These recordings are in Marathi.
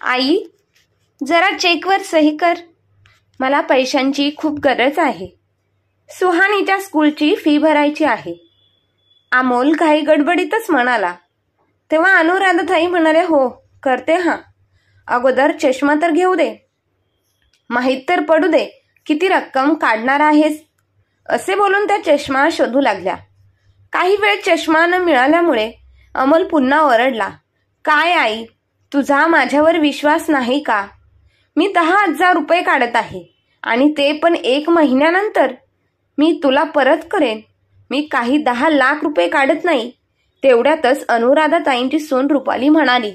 आई, जरा चेकवर सही कर. मला पैशांची खूप गरज आहे. सुहानीच्या स्कूलची फी भरायची आहे. अमोल घाई गडबडीतच म्हणाला. तेव्हा अनुराधाताई म्हणाले, हो करते. हां, अगोदर चष्मा तर घेऊ दे. माहीत तर पडू दे किती रक्कम काढणार आहेस. असे बोलून त्या चष्मा शोधू लागल्या. काही वेळ चष्मा न मिळाल्यामुळे अमोल पुन्हा ओरडला. काय आई, तुझा माझ्यावर विश्वास नाही का? मी 10,000 रुपये काढत आहे आणि ते पण 1 महिन्यानंतर. मी तुला परत करेन. मी काही 10 लाख रुपये काढत नाही. तेवढ्यातच अनुराधाताईंची सून रुपाली म्हणाली,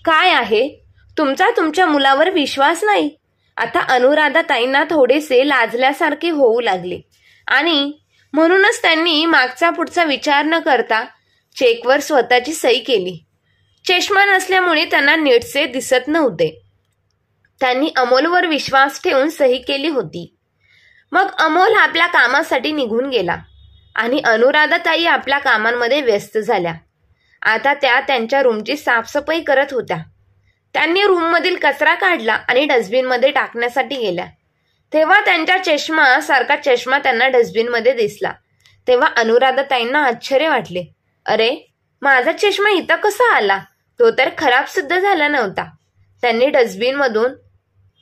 काय आहे, तुमचा तुमच्या मुलावर विश्वास नाही? आता अनुराधाताईंना थोडेसे लाजल्यासारखे होऊ लागले आणि म्हणूनच त्यांनी मागचा पुढचा विचार न करता चेकवर स्वतःची सही केली. चष्मा नसल्यामुळे त्यांना नीटसे दिसत नव्हते. त्यांनी अमोलवर विश्वास ठेवून सही केली होती. मग अमोल आपल्या कामासाठी निघून गेला आणि अनुराधाताई आपल्या कामांमध्ये व्यस्त झाल्या. आता त्या त्यांच्या रूमची साफसफाई करत होत्या. त्यांनी रूममधील कचरा काढला आणि डस्टबिनमध्ये टाकण्यासाठी गेल्या. तेव्हा त्यांच्या सारखा चष्मा त्यांना डस्टबिनमध्ये दिसला. तेव्हा अनुराधाताईंना आश्चर्य वाटले. अरे, माझा चष्मा इथं कसा आला? तो तर खराब सुद्धा झाला नव्हता. त्यांनी डस्टबिनमधून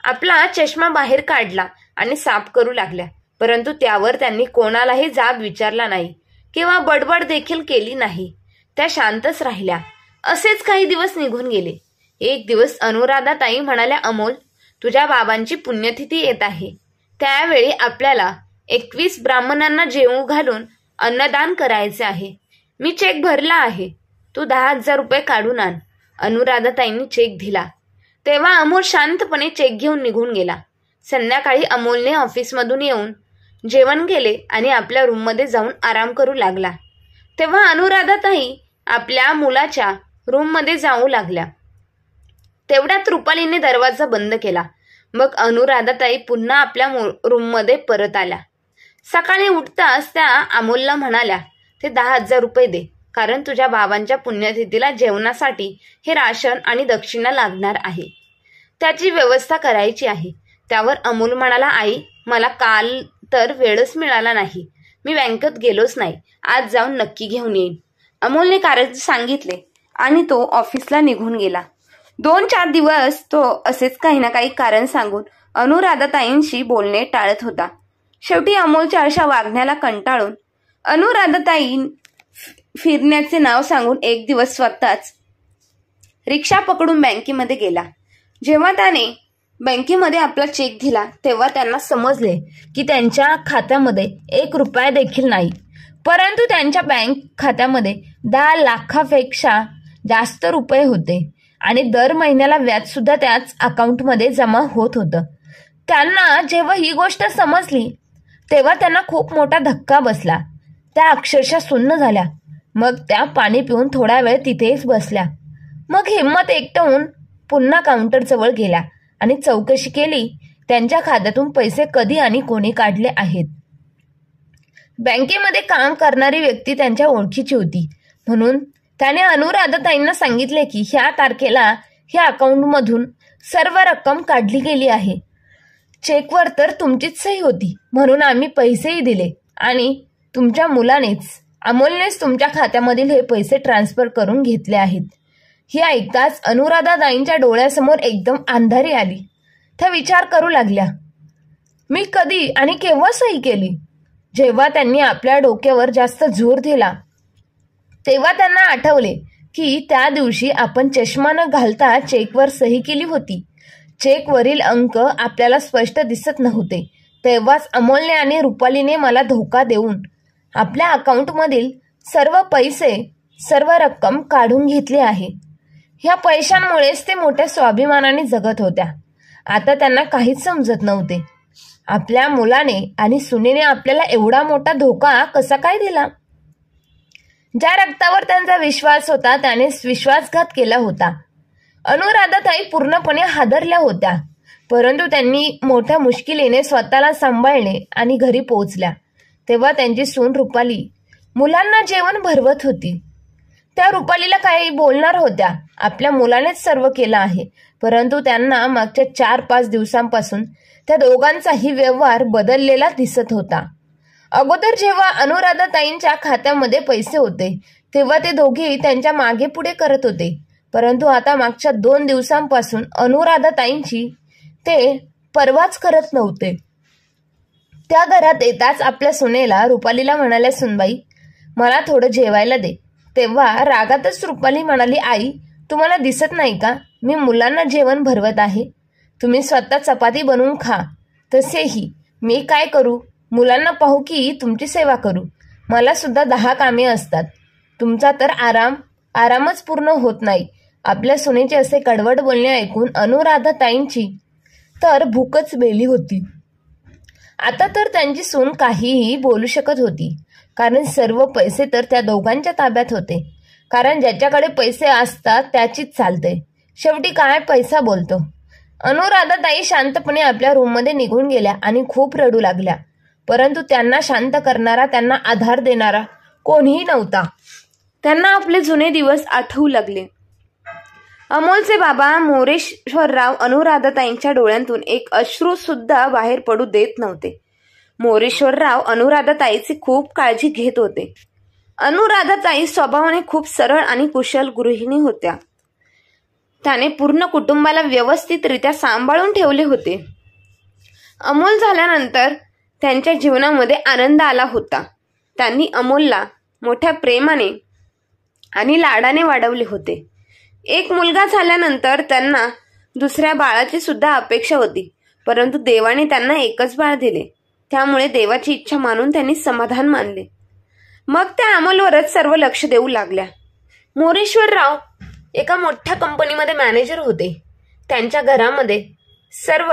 आपला चष्मा बाहेर काढला आणि साफ करू लागल्या. परंतु त्यावर त्यांनी कोणालाही जाब विचारला नाही किंवा बडबड देखील केली नाही. त्या शांतच राहिल्या. असेच काही दिवस निघून गेले. एक दिवस अनुराधाताई म्हणाल्या, अमोल, तुझ्या बाबांची पुण्यतिथी येत आहे. त्यावेळी आपल्याला 21 ब्राह्मणांना जेवू घालून अन्नदान करायचे आहे. मी चेक भरला आहे. तू 10,000 रुपये काढून आण. अनुराधाताईंनी चेक दिला. तेव्हा अमोल शांतपणे चेक घेऊन निघून गेला. संध्याकाळी अमोलने ऑफिसमधून येऊन जेवण केले आणि आपल्या रूममध्ये जाऊन आराम करू लागला. तेव्हा अनुराधाताई आपल्या मुलाच्या रूममध्ये जाऊ लागल्या. तेवढ्यात रुपालीने दरवाजा बंद केला. मग अनुराधाताई पुन्हा आपल्या रूममध्ये परत आल्या. सकाळी उठताच त्या अमोलला म्हणाल्या, ते 10,000 रुपये दे, कारण तुझ्या बाबांच्या पुण्यतिथीला जेवणासाठी हे राशन आणि दक्षिणा लागणार आहे. त्याची व्यवस्था करायची आहे. त्यावर अमोल म्हणाला, आई, मला काल तर वेळच मिळाला नाही. मी बँकेत गेलोच नाही. आज जाऊन नक्की घेऊन येईन. अमोलने कारण सांगितले आणि तो ऑफिसला निघून गेला. 2-4 दिवस तो असेच काही ना काही कारण सांगून अनुराधाताईंशी बोलणे टाळत होता. शेवटी अमोलच्या अशा वागण्याला कंटाळून अनुराधाताई फिरण्याचे नाव सांगून एक दिवस स्वतःच रिक्षा पकडून बँकेमध्ये गेला. जेव्हा त्याने बँकेमध्ये आपला चेक दिला तेव्हा त्यांना समजले की त्यांच्या खात्यामध्ये 1 रुपया देखील नाही. परंतु त्यांच्या बँक खात्यामध्ये 10 लाखापेक्षा जास्त रुपये होते आणि दर महिन्याला व्याज सुद्धा त्याच अकाउंटमध्ये जमा होत होतं. त्यांना जेव्हा ही गोष्ट समजली तेव्हा त्यांना खूप मोठा धक्का बसला. त्या अक्षरशः सुन्न झाल्या. मग त्या पाणी पिऊन थोडा वेळ तिथेच बसल्या. मग हिंमत एकटवून पुन्हा काउंटरजवळ गेल्या आणि चौकशी केली त्यांच्या खात्यातून पैसे कधी आणि कोणी काढले आहेत. बँकेमध्ये काम करणारी व्यक्ती त्यांच्या ओळखीची होती. म्हणून त्याने अनुराधाताईंना सांगितले की ह्या तारखेला ह्या अकाउंटमधून सर्व रक्कम काढली गेली आहे. चेकवर तर तुमचीच सही होती, म्हणून आम्ही पैसेही दिले आणि तुमच्या अमोलनेच तुमच्या खात्यामधील हे पैसे ट्रान्सफर करून घेतले आहेत. हे ऐकताच अनुराधाताईंच्या डोळ्यासमोर एकदम अंधारी आली. त्या विचार करू लागल्या, मी कधी आणि केव्हा सही केली? जेव्हा त्यांनी आपल्या डोक्यावर जास्त जोर दिला तेव्हा त्यांना आठवले की त्या दिवशी आपण चष्मा न घालता चेकवर सही केली होती. चेकवरील अंक आपल्याला स्पष्ट दिसत नव्हते. तेव्हाच अमोलने आणि रुपालीने मला धोका देऊन आपल्या अकाउंटमधील सर्व रक्कम काढून घेतली आहे. ह्या पैशांमुळेच ते मोठ्या स्वाभिमानाने जगत होत्या. आता त्यांना काहीच समजत नव्हते. आपल्या मुलाने आणि सुनेने आपल्याला एवढा मोठा धोका कसा काय दिला? ज्या रक्तावर त्यांचा विश्वास होता त्याने विश्वासघात केला होता. अनुराधाताई पूर्णपणे हादरल्या होत्या. परंतु त्यांनी मोठ्या मुश्किलीने स्वतःला सांभाळले आणि घरी पोहोचल्या. तेव्हा त्यांची सून रुपाली मुलांना जेवण भरवत होती. त्या रुपालीला काही बोलणार होत्या आपल्या मुलानेच सर्व केलं आहे, परंतु त्यांना मागच्या 4-5 दिवसांपासून त्या दोघांचाही व्यवहार बदललेला दिसत होता. अगोदर जेव्हा अनुराधाताईंच्या खात्यामध्ये पैसे होते तेव्हा ते दोघे त्यांच्या मागे पुढे करत होते, परंतु आता मागच्या 2 दिवसांपासून अनुराधाताईंची ते परवाच करत नव्हते. त्या घरात येताच आपल्या सुनेला रुपालीला म्हणाल्या, सुनबाई मला थोडं जेवायला दे. तेव्हा रागातच रुपाली म्हणाली, आई तुम्हाला दिसत नाही का मी मुलांना जेवण भरवत आहे? तुम्ही स्वतः चपाती बनवून खा. तसेही मी काय करू, मुलांना पाहू की तुमची सेवा करू? मला सुद्धा 10 कामे असतात. तुमचा तर आरामच पूर्ण होत नाही. आपल्या सुनेचे असे कडवट बोलणे ऐकून अनुराधाताईंची तर भूकच बेली होती. आता तर त्यांची सून काहीही बोलू शकत होती, कारण सर्व पैसे तर त्या दोघांच्या ताब्यात होते. कारण ज्याच्याकडे पैसे असतात त्याचीच चालते. शेवटी काय पैसा बोलतो. अनुराधाताई शांतपणे आपल्या रूममध्ये निघून गेल्या आणि खूप रडू लागल्या, परंतु त्यांना शांत करणारा, त्यांना आधार देणारा कोणीही नव्हता. त्यांना आपले जुने दिवस आठवू लागले. अमोलचे बाबा मोरेश्वरराव अनुराधाताईंच्या डोळ्यांतून एक अश्रू सुद्धा बाहेर पडू देत नव्हते. मोरेश्वरराव अनुराधाताईची खूप काळजी घेत होते. अनुराधाताई स्वभावाने खूप सरळ आणि कुशल गृहिणी होत्या. त्याने पूर्ण कुटुंबाला व्यवस्थितरित्या सांभाळून ठेवले होते. अमोल झाल्यानंतर त्यांच्या जीवनामध्ये आनंद आला होता. त्यांनी अमोलला मोठ्या प्रेमाने आणि लाडाने वाढवले होते. एक मुलगा झाल्यानंतर त्यांना दुसऱ्या बाळाची सुद्धा अपेक्षा होती, परंतु देवाने त्यांना एकच बाळ दिले. त्यामुळे देवाची इच्छा मानून त्यांनी समाधान मानले. मग त्या अमोलवरच सर्व लक्ष देऊ लागल्या. मोरेश्वरराव एका मोठ्या कंपनीमध्ये मॅनेजर होते. त्यांच्या घरामध्ये सर्व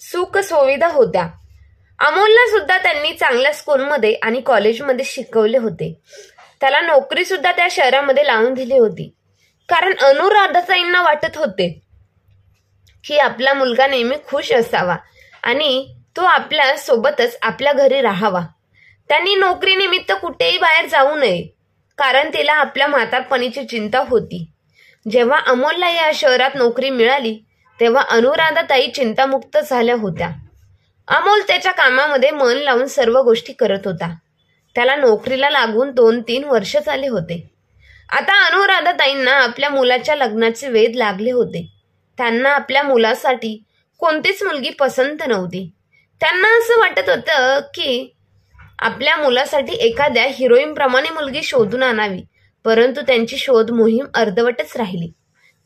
सुख सुविधा होत्या. अमोलला सुद्धा त्यांनी चांगल्या स्कूलमध्ये आणि कॉलेजमध्ये शिकवले होते. त्याला नोकरी सुद्धा त्या शहरामध्ये लावून दिली होती. कारण अनुराधाताईंना वाटत होते की आपला मुलगा नेहमी खुश असावा आणि तो आपल्या सोबतच आपल्या घरी राहावा. त्यांनी नोकरीनिमित्त कुठेही बाहेर जाऊ नये, कारण तिला आपल्या म्हातारपणीची चिंता होती. जेव्हा अमोलला या शहरात नोकरी मिळाली तेव्हा अनुराधाताई चिंतामुक्त झाल्या होत्या. अमोल त्याच्या कामामध्ये मन लावून सर्व गोष्टी करत होता. त्याला नोकरीला लागून 2-3 वर्ष झाले होते. आता अनुराधाताईंना आपल्या मुलाच्या लग्नाचे वेध लागले होते. त्यांना आपल्या मुलासाठी कोणतीच मुलगी पसंत नव्हती. त्यांना असं वाटत होतं की आपल्या मुलासाठी एखाद्या हिरोईनप्रमाणे मुलगी शोधून आणावी, परंतु त्यांची शोध मोहीम अर्धवटच राहिली.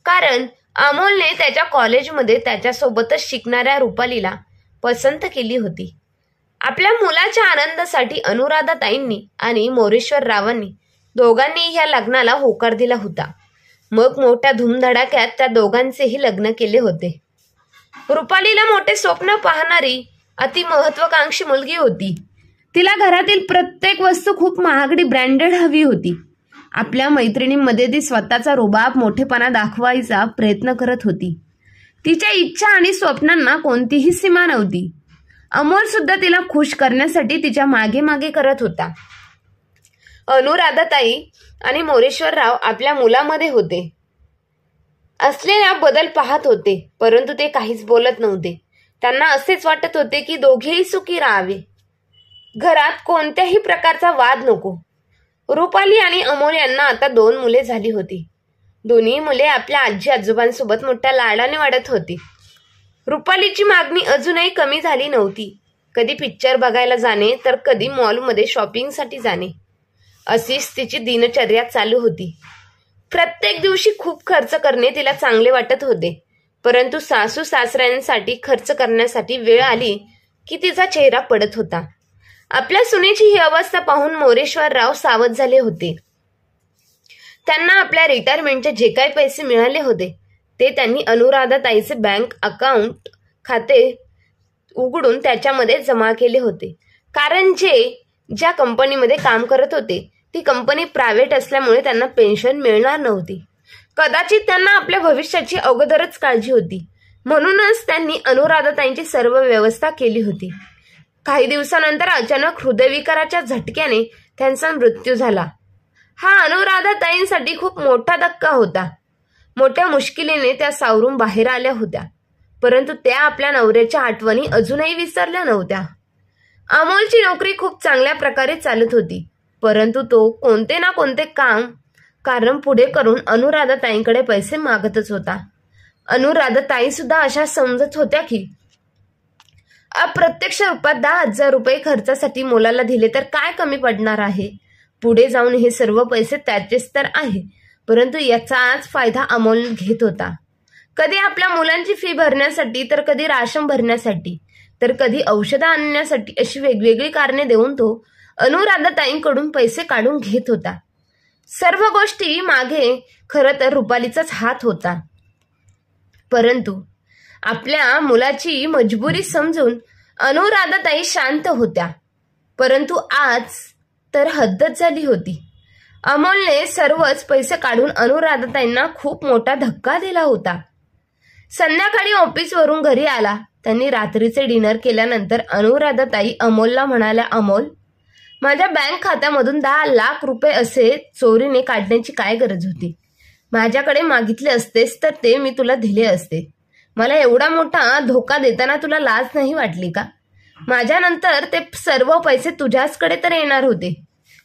कारण अमोलने त्याच्या कॉलेजमध्ये त्याच्यासोबतच शिकणाऱ्या रुपालीला पसंत केली होती. आपल्या मुलाच्या आनंदासाठी अनुराधाताईंनी आणि मोरेश्वररावांनी दोघांनी या लग्नाला होकार दिला होता. मग मोठ्या धूमधडाक्यात त्या दोघांचेही लग्न केले होते. रुपालीला मोठे स्वप्न पाहणारी अति महत्वाकांक्षी मुलगी होती. तिला घरातील प्रत्येक वस्तू खूप महागडी ब्रँडेड हवी होती. आपल्या मैत्रिणींमध्ये ती स्वतःचा रुबाब मोठेपणा दाखवायचा प्रयत्न करत होती. तिच्या इच्छा आणि स्वप्नांना कोणतीही सीमा नव्हती. अमोल सुद्धा तिला खुश करण्यासाठी तिच्या मागे मागे करत होता. अनुराधाताई आणि मोरेश्वरराव आपल्या मुलामध्ये होते असलेला बदल पाहत होते, परंतु ते काहीच बोलत नव्हते. त्यांना असेच वाटत होते की दोघेही सुखी राहावे. घरात कोणत्याही प्रकारचा वाद नको. रुपाली आणि अमोल यांना आता 2 मुले झाली होती. दोन्ही मुले आपल्या आजी आजोबांसोबत मोठ्या लाडाने वाढत होती. रुपालीची मागणी अजूनही कमी झाली नव्हती. कधी पिक्चर बघायला जाणे तर कधी मॉलमध्ये शॉपिंगसाठी जाणे, अशीच तिची दिनचर्या चालू होती. प्रत्येक दिवशी खूप खर्च करणे तिला चांगले वाटत होते, परंतु सासू सासऱ्यांसाठी खर्च करण्यासाठी वेळ आली की तिचा चेहरा पडत होता. आपल्या सुनेची ही अवस्था पाहून मोरेश्वरराव सावध झाले होते. त्यांना आपल्या रिटायरमेंटचे जे काही पैसे मिळाले होते ते त्यांनी अनुराधाताईचे बँक अकाउंट खाते उघडून त्याच्यामध्ये जमा केले होते. कारण ज्या कंपनीमध्ये काम करत होते ती कंपनी प्रायव्हेट असल्यामुळे त्यांना पेन्शन मिळणार नव्हती. कदाचित त्यांना आपल्या भविष्याची अगोदरच काळजी होती, म्हणूनच त्यांनी अनुराधाताईंची सर्व व्यवस्था केली होती. काही दिवसानंतर अचानक हृदयविकाराच्या झटक्याने त्यांचा मृत्यू झाला. हा अनुराधाताईंसाठी खूप मोठा धक्का होता. मोठ्या मुश्किलीने त्या सावरून बाहेर आल्या होत्या, परंतु त्या आपल्या नवऱ्याच्या आठवणी अजूनही विसरल्या नव्हत्या. अमोलची नोकरी खूप चांगल्या प्रकारे चालत होती, परंतु तो कोणते ना कोणते कारण पुढे करून अनुराधाताईंकडे पैसे मागतच होता. अनुराधाताई सुद्धा अशा समजत होत्या की अप्रत्यक्ष रूपात 10,000 रुपये खर्चासाठी मुलाला दिले तर काय कमी पडणार आहे. पुढे जाऊन हे सर्व पैसे त्याचेच तर आहे, परंतु याचाच फायदा अमोल घेत होता. कधी आपल्या मुलांची फी भरण्यासाठी, तर कधी राशन भरण्यासाठी, तर कधी औषधं आणण्यासाठी, अशी वेगवेगळी कारणे देऊन तो अनुराधाताईंकडून पैसे काढून घेत होता. सर्व गोष्टी मागे खरं तर रुपालीचाच हात होता, परंतु आपल्या मुलाची मजबुरी समजून अनुराधाताई शांत होत्या. परंतु आज तर हद्दच झाली होती. अमोलने सर्वच पैसे काढून अनुराधाताईंना खूप मोठा धक्का दिला होता. संध्याकाळी ऑफिसवरून घरी आला. त्यांनी रात्रीचे डिनर केल्यानंतर अनुराधाताई अमोलला म्हणाल्या, अमोल, माझ्या बँक खात्यामधून 10 लाख रुपये असे चोरीने काढण्याची काय गरज होती. माझ्याकडे मागितले असतेस तर ते मी तुला दिले असते. मला एवढा मोठा धोका देताना तुला लाज नाही वाटली का. माझ्यानंतर ते सर्व पैसे तुझ्याचकडे तर येणार होते,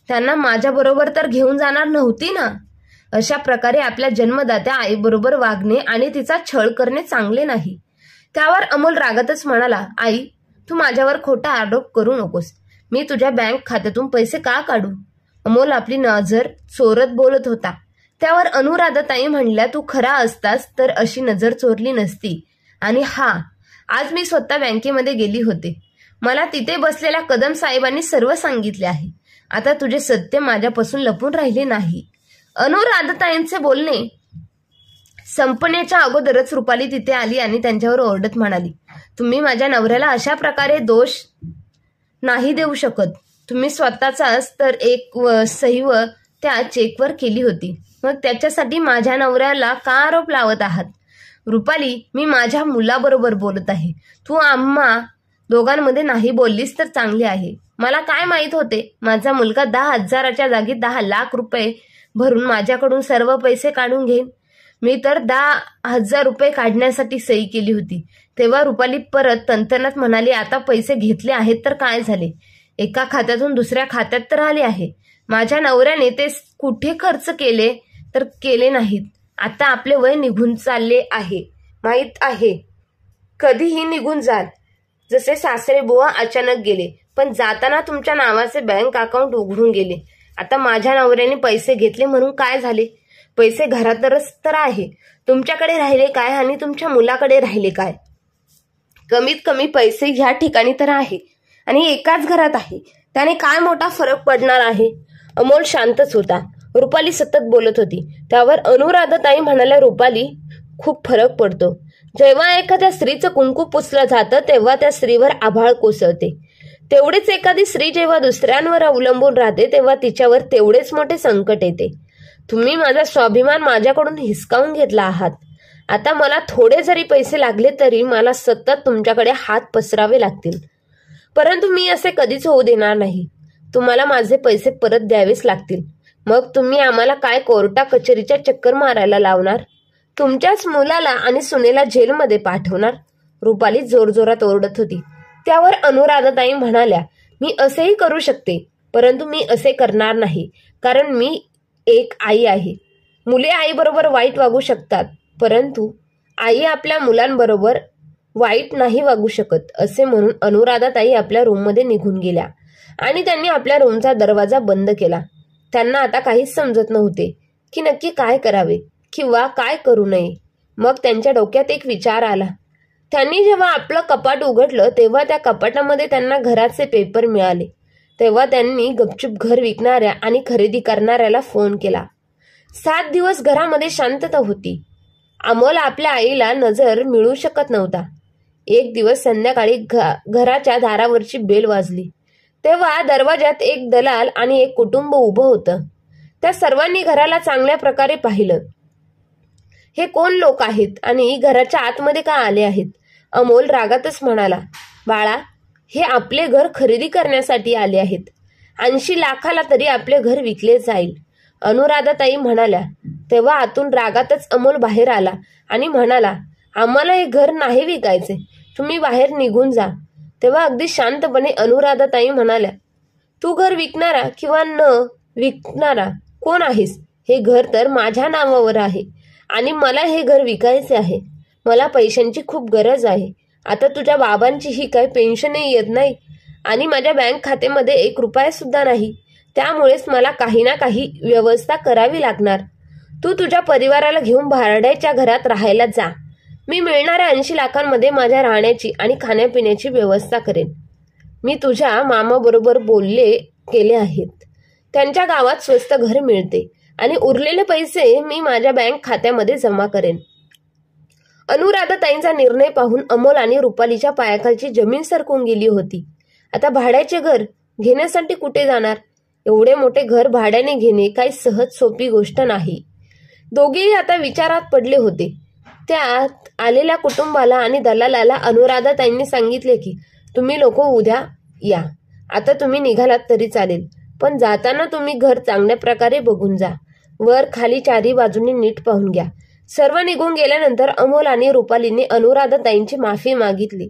त्यांना माझ्याबरोबर तर घेऊन जाणार नव्हती ना. अशा प्रकारे आपल्या जन्मदात्या आईबरोबर वागणे आणि तिचा छळ करणे चांगले नाही. त्यावर अमोल रागातच म्हणाला, आई, तू माझ्यावर खोटा आरोप करू नकोस. मी तुझ्या बँक खात्यातून पैसे का काढू. अमोल आपली नजर चोरत बोलत होता. त्यावर अनुराधाताई म्हणल्या, तू खरा असतास तर अशी नजर चोरली नसती. आणि आज मी स्वतः बँकेमध्ये गेली होते. मला तिथे बसलेल्या कदम साहेबांनी सर्व सांगितले आहे. आता तुझे सत्य माझ्यापासून लपून राहिले नाही. अनुराधाताईंचे बोलणे संपण्याच्या अगोदरच रुपाली तिथे आली आणि त्यांच्यावर ओरडत म्हणाली, तुम्ही माझ्या नवऱ्याला अशा प्रकारे दोष नाही देऊ शकत. तुम्ही स्वतःचाच तर एक सही त्या चेकवर केली होती, मग त्याच्यासाठी माझ्या नवऱ्याला का आरोप लावत आहात. रुपाली, मी माझ्या मुलाबरोबर बोलत आहे. तू आम्हा दोघांमध्ये नाही बोललीस तर चांगले आहे. मला काय माहित होते माझा मुलगा 10,000च्या जागी 10 लाख रुपये भरून माझ्याकडून सर्व पैसे काढून घेईन. मी तर 10,000 रुपये काढण्यासाठी सही केली होती. तेव्हा रुपाली परत तंतनात म्हणाली, आता पैसे घेतले आहेत तर काय झाले. एका खात्यातून दुसऱ्या खात्यात तर आले आहे. माझ्या नवऱ्याने ते कुठे खर्च केले तर केले नाहीत. आता आपले वय निघून चालले आहे, माहीत आहे. कधीही निघून जाल. जसे सासरे बुवा अचानक गेले, पण जाताना तुमच्या नावाचे बँक अकाउंट उघडून गेले. आता माझ्या नवऱ्याने पैसे घेतले म्हणून काय झाले. पैसे घरातच तर आहे. तुमच्याकडे राहिले काय आणि तुमच्या मुलाकडे राहिले काय. कमीत कमी पैसे ह्या ठिकाणी तर आहे आणि एकाच घरात आहे. त्याने काय मोठा फरक पडणार आहे. अमोल शांतच होता. रुपाली सतत बोलत होती. त्यावर अनुराधाताई म्हणाल्या, रुपाली, खूप फरक पडतो. जेव्हा एखाद्या स्त्रीचं कुंकू पुसलं जातं तेव्हा त्या स्त्रीवर आभाळ कोसळते. तेवढीच एखादी स्त्री जेव्हा दुसऱ्यांवर अवलंबून राहते तेव्हा तिच्यावर तेवढेच मोठे संकट येते. तुम्ही माझा स्वाभिमान माझ्याकडून हिसकावून घेतला आहात. आता मला थोडे जरी पैसे लागले तरी मला सतत तुमच्याकडे हात पसरावे लागतील, परंतु मी असे कधीच होऊ देणार नाही. तुम्हाला माझे पैसे परत द्यावेच लागतील. मग तुम्ही आम्हाला काय कोर्टा कचेरीच्या चक्कर मारायला लावणार. तुमच्याच मुलाला आणि सुनेला जेलमध्ये पाठवणार. रुपाली जोरजोरात ओरडत होती. त्यावर अनुराधाताई म्हणाल्या, मी असेही करू शकते, परंतु मी असे करणार नाही, कारण मी एक आई आहे. मुले आईबरोबर वाईट वागू शकतात, परंतु आई आपल्या मुलांबरोबर वाईट नाही वागू शकत. असे म्हणून अनुराधाताई आपल्या रूममध्ये निघून गेल्या आणि त्यांनी आपल्या रूमचा दरवाजा बंद केला. त्यांना आता काहीच समजत नव्हते की नक्की काय करावे किंवा काय करू नये. मग त्यांच्या डोक्यात एक विचार आला. त्यांनी जेव्हा आपलं कपाट उघडलं तेव्हा त्या कपाटामध्ये त्यांना घराचे पेपर मिळाले. तेव्हा त्यांनी गपचूप घर विकणाऱ्या आणि खरेदी करणाऱ्याला फोन केला. 7 दिवस घरामध्ये शांतता होती. अमोल आपल्या आईला नजर मिळू शकत नव्हता. एक दिवस संध्याकाळी घराच्या दारावरची बेल वाजली. तेव्हा दरवाजात एक दलाल आणि एक कुटुंब उभं होतं. त्या सर्वांनी घराला चांगल्या प्रकारे पाहिलं. हे कोण लोक आहेत आणि घराच्या आतमध्ये का आले आहेत. अमोल रागातच म्हणाला, बाळा, हे आपले घर खरेदी करण्यासाठी आले आहेत. 80 लाखाला तरी आपले घर विकले जाईल. अनुराधाताई म्हणाल्या. तेव्हा आतून रागातच अमोल बाहेर आला आणि म्हणाला, आम्हाला हे घर नाही विकायचे, तुम्ही बाहेर निघून जा. तेव्हा अगदी शांतपणे अनुराधाताई म्हणाल्या, तू घर विकणारा किंवा न विकणारा कोण आहेस? हे घर तर माझ्या नावावर आहे आणि मला हे घर विकायचे आहे. मला पैशांची खूप गरज आहे. आता तुझ्या बाबांचीही काही पेन्शनही येत नाही आणि माझ्या बँक खात्यामध्ये 1 रुपया सुद्धा नाही. त्यामुळेच मला काही ना काही व्यवस्था करावी लागणार. तू तुझ्या परिवाराला घेऊन भाड्याच्या घरात राहायला जा. मी मिळणाऱ्या 80 लाखांमध्ये माझ्या राहण्याची आणि खाण्यापिण्याची व्यवस्था करेन. मी तुझ्या मामाबरोबर केले आहेत. त्यांच्या गावात स्वस्त घर मिळते आणि उरलेले पैसे मी माझ्या बँक खात्यामध्ये जमा करेन. अनुराधाताईंचा निर्णय पाहून अमोल आणि रुपालीच्या पायाखालची जमीन सरकून गेली होती. आता भाड्याचे घर घेण्यासाठी कुठे जाणार? एवढे मोठे घर भाड्याने घेणे काही सहज सोपी गोष्ट नाही. दोघेही आता विचारात पडले होते. त्यात आलेल्या कुटुंबाला आणि दलालाला अनुराधाताईंनी सांगितले की तुम्ही लोक उद्या या. आता तुम्ही निघालात तरी चालेल, पण जाताना तुम्ही घर चांगल्या प्रकारे बघून जा. वर खाली चारी बाजूनी नीट पाहून घ्या. सर्व निघून गेल्यानंतर अमोल आणि रुपालीने अनुराधाताईंची माफी मागितली.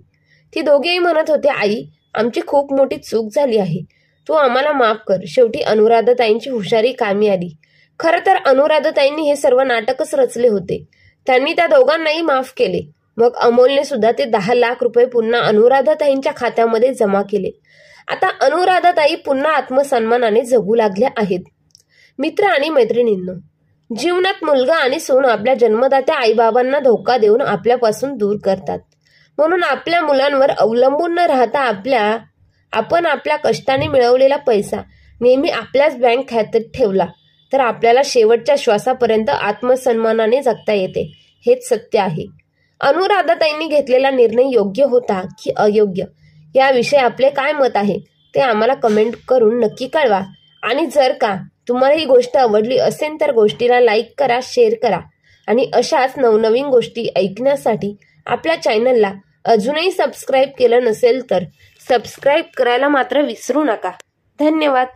ती दोघेही म्हणत होते, आई, आमची खूप मोठी चूक झाली आहे. तू आम्हाला माफ कर. शेवटी अनुराधाताईंची हुशारी कामी आली. खरं तर अनुराधाताईंनी हे सर्व नाटकच रचले होते. त्यांनी त्या दोघांनाही माफ केले. मग अमोलने सुद्धा ते 10 लाख रुपये पुन्हा अनुराधाताईंच्या खात्यामध्ये जमा केले. आता अनुराधाताई पुन्हा आत्मसन्मानाने जगू लागल्या आहेत. मित्र आणि मैत्रिणींनो, जीवनात मुलगा आणि सून आपल्या जन्मदात्या आईबाबांना धोका देऊन आपल्यापासून दूर करतात. म्हणून आपल्या मुलांवर अवलंबून न राहता आपण आपल्या कष्टाने मिळवलेला पैसा नेहमी आपल्याच बँक खात्यात ठेवला तर आपल्याला शेवटच्या श्वासापर्यंत आत्मसन्मानाने जगता येते. हेच सत्य आहे. अनुराधाताईंनी घेतलेला निर्णय योग्य होता की अयोग्य याविषयी आपले काय मत आहे ते आम्हाला कमेंट करून नक्की कळवा. आणि जर का तुम्हाला ही गोष्ट आवडली असेल तर गोष्टीला लाईक करा, शेअर करा आणि अशाच नवनवीन गोष्टी ऐकण्यासाठी आपल्या चॅनलला अजूनही सबस्क्राईब केलं नसेल तर सबस्क्राईब करायला मात्र विसरू नका. धन्यवाद.